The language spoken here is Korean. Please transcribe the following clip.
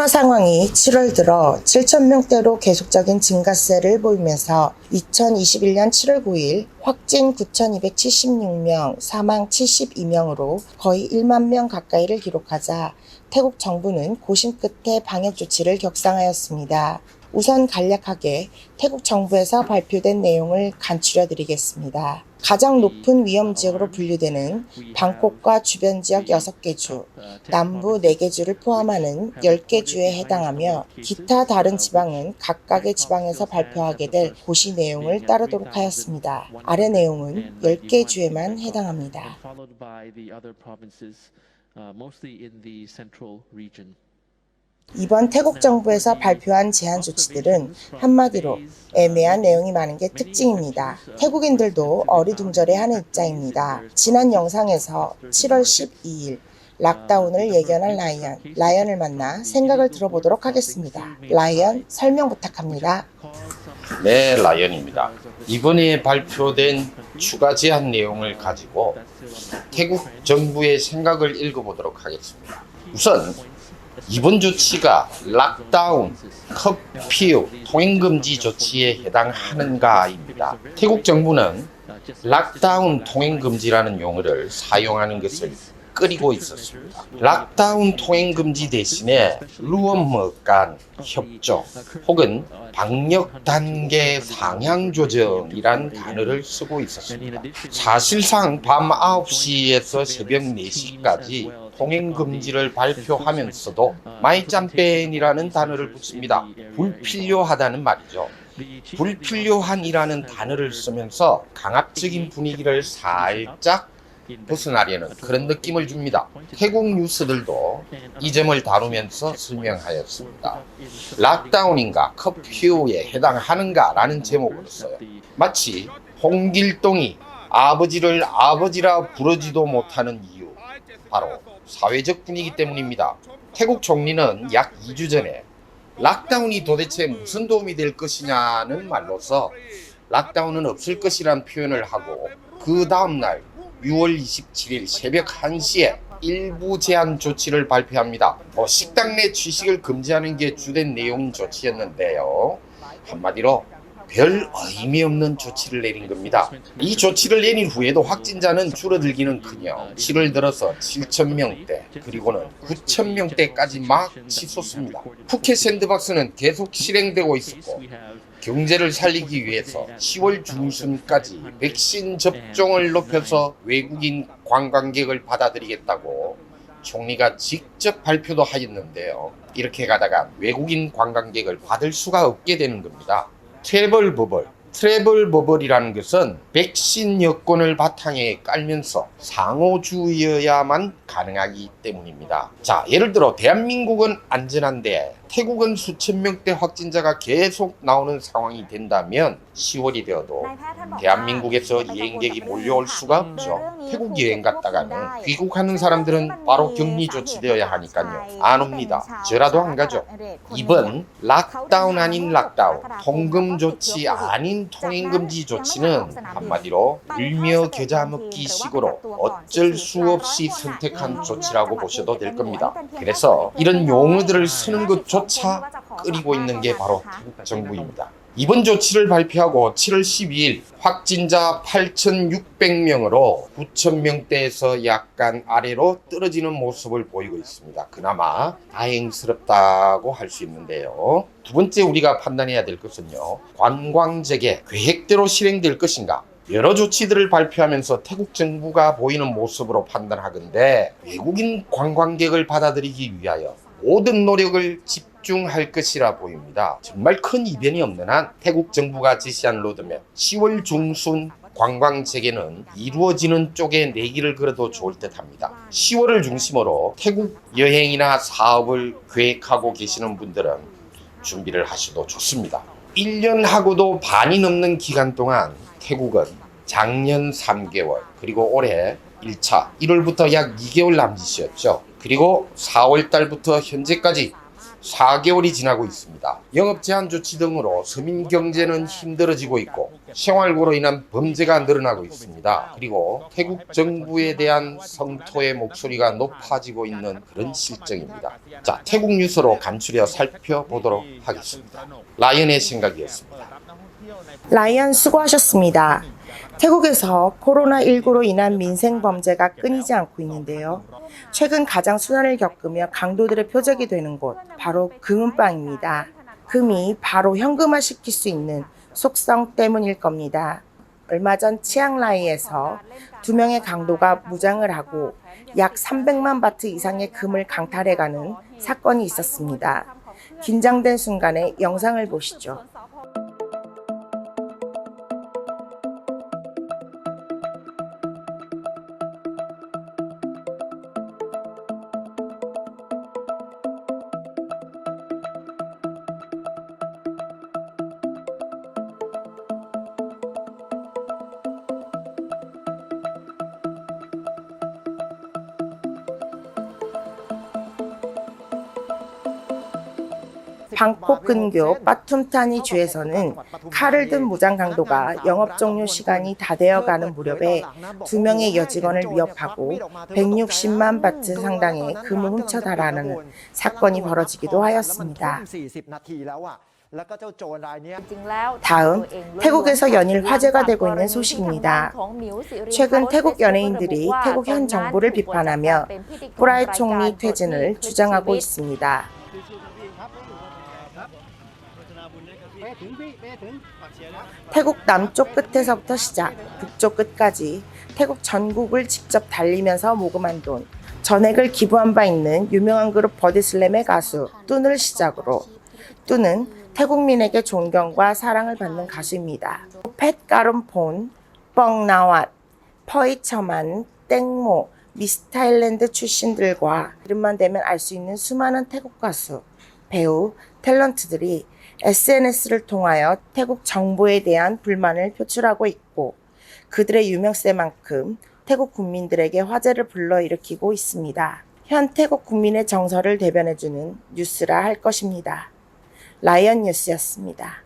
코로나 상황이 7월 들어 7,000명대로 계속적인 증가세를 보이면서 2021년 7월 9일 확진 9,276명, 사망 72명으로 거의 1만 명 가까이를 기록하자 태국 정부는 고심 끝에 방역 조치를 격상하였습니다. 우선 간략하게 태국 정부에서 발표된 내용을 간추려 드리겠습니다. 가장 높은 위험 지역으로 분류되는 방콕과 주변 지역 6개 주, 남부 4개 주를 포함하는 10개 주에 해당하며 기타 다른 지방은 각각의 지방에서 발표하게 될 고시 내용을 따르도록 하였습니다. 아래 내용은 10개 주에만 해당합니다. 이번 태국 정부에서 발표한 제한 조치들은 한마디로 애매한 내용이 많은 게 특징입니다. 태국인들도 어리둥절해하는 입장입니다. 지난 영상에서 7월 12일 락다운을 예견한 라이언을 만나 생각을 들어보도록 하겠습니다. 라이언, 설명 부탁합니다. 네, 라이언입니다. 이번에 발표된 추가 제한 내용을 가지고 태국 정부의 생각을 읽어보도록 하겠습니다. 우선 이번 조치가 락다운, 커피우, 통행금지 조치에 해당하는가입니다. 태국 정부는 락다운 통행금지라는 용어를 사용하는 것을 꺼리고 있었습니다. 락다운 통행금지 대신에 루엄머 간 협조 혹은 방역 단계 상향 조정이란 단어를 쓰고 있었습니다. 사실상 밤 9시에서 새벽 4시까지 통행금지를 발표하면서도 마이짬뺀이라는 단어를 붙입니다. 불필요하다는 말이죠. 불필요한이라는 단어를 쓰면서 강압적인 분위기를 살짝 벗어나려는 그런 느낌을 줍니다. 태국 뉴스들도 이 점을 다루면서 설명하였습니다. 락다운인가 커퓨에 해당하는가 라는 제목을 써요. 마치 홍길동이 아버지를 아버지라 부르지도 못하는 이유, 바로 사회적 분위기 때문입니다. 태국 총리는 약 2주 전에 락다운이 도대체 무슨 도움이 될 것이냐는 말로서 락다운은 없을 것이란 표현을 하고 그 다음날 6월 27일 새벽 1시에 일부 제한 조치를 발표합니다. 식당 내 취식을 금지하는 게 주된 내용인 조치였는데요. 한마디로 별 의미 없는 조치를 내린 겁니다. 이 조치를 내린 후에도 확진자는 줄어들기는커녕 7월 들어서 7,000명대 그리고는 9,000명대까지 막 치솟습니다. 푸켓 샌드박스는 계속 실행되고 있었고 경제를 살리기 위해서 10월 중순까지 백신 접종을 높여서 외국인 관광객을 받아들이겠다고 총리가 직접 발표도 하였는데요. 이렇게 가다가 외국인 관광객을 받을 수가 없게 되는 겁니다. 트래블 버블이라는 것은 백신 여권을 바탕에 깔면서 상호주의여야만 가능하기 때문입니다. 자, 예를 들어 대한민국은 안전한데 태국은 수천 명대 확진자가 계속 나오는 상황이 된다면 10월이 되어도 대한민국에서 여행객이 몰려올 수가 없죠. 태국 여행 갔다가는 귀국하는 사람들은 바로 격리 조치되어야 하니까요. 안 옵니다. 저라도 안 가죠. 이번 락다운 아닌 락다운, 통금 조치 아닌 통행금지 조치는 한마디로 울며 겨자 먹기 식으로 어쩔 수 없이 선택한 조치라고 보셔도 될 겁니다. 그래서 이런 용어들을 쓰는 것조차 끓이고 있는 게 바로 태국 정부입니다. 이번 조치를 발표하고 7월 12일 확진자 8,600명으로 9,000명대에서 약간 아래로 떨어지는 모습을 보이고 있습니다. 그나마 다행스럽다고 할 수 있는데요. 두 번째 우리가 판단해야 될 것은요, 관광 재개 계획대로 실행될 것인가? 여러 조치들을 발표하면서 태국 정부가 보이는 모습으로 판단하건대 외국인 관광객을 받아들이기 위하여 모든 노력을 집중할 것이라 보입니다. 정말 큰 이변이 없는 한 태국 정부가 제시한 로드맵 10월 중순 관광 재개는 이루어지는 쪽에 내기를 걸어도 좋을 듯 합니다. 10월을 중심으로 태국 여행이나 사업을 계획하고 계시는 분들은 준비를 하셔도 좋습니다. 1년하고도 반이 넘는 기간 동안 태국은 작년 3개월 그리고 올해 1차 1월부터 약 2개월 남짓이었죠. 그리고 4월 달부터 현재까지 4개월이 지나고 있습니다. 영업 제한 조치 등으로 서민 경제는 힘들어지고 있고 생활고로 인한 범죄가 늘어나고 있습니다. 그리고 태국 정부에 대한 성토의 목소리가 높아지고 있는 그런 실정입니다. 자, 태국 뉴스로 간추려 살펴보도록 하겠습니다. 라이언의 생각이었습니다. 라이언 수고하셨습니다. 태국에서 코로나19로 인한 민생 범죄가 끊이지 않고 있는데요. 최근 가장 순환을 겪으며 강도들의 표적이 되는 곳, 바로 금은방입니다. 금이 바로 현금화시킬 수 있는 속성 때문일 겁니다. 얼마 전 치앙라이에서 2명의 강도가 무장을 하고 약 300만 바트 이상의 금을 강탈해가는 사건이 있었습니다. 긴장된 순간의 영상을 보시죠. 방콕 근교 빠툼타니 주에서는 칼을 든 무장 강도가 영업 종료 시간이 다 되어가는 무렵에 2명의 여직원을 위협하고 160만 바트 상당의 금을 훔쳐 달아나는 사건이 벌어지기도 하였습니다. 다음, 태국에서 연일 화제가 되고 있는 소식입니다. 최근 태국 연예인들이 태국 현 정부를 비판하며 프라이 총리 퇴진을 주장하고 있습니다. 태국 남쪽 끝에서부터 시작, 북쪽 끝까지 태국 전국을 직접 달리면서 모금한 돈, 전액을 기부한 바 있는 유명한 그룹 버디슬램의 가수 뚠을 시작으로, 뚠은 태국민에게 존경과 사랑을 받는 가수입니다. 팻 까룸폰, 뻥나왓, 퍼이처만, 땡모, 미스 타일랜드 출신들과 이름만 대면 알 수 있는 수많은 태국 가수, 배우, 탤런트들이 SNS를 통하여 태국 정부에 대한 불만을 표출하고 있고 그들의 유명세만큼 태국 국민들에게 화제를 불러일으키고 있습니다. 현 태국 국민의 정서를 대변해주는 뉴스라 할 것입니다. 라이언 뉴스였습니다.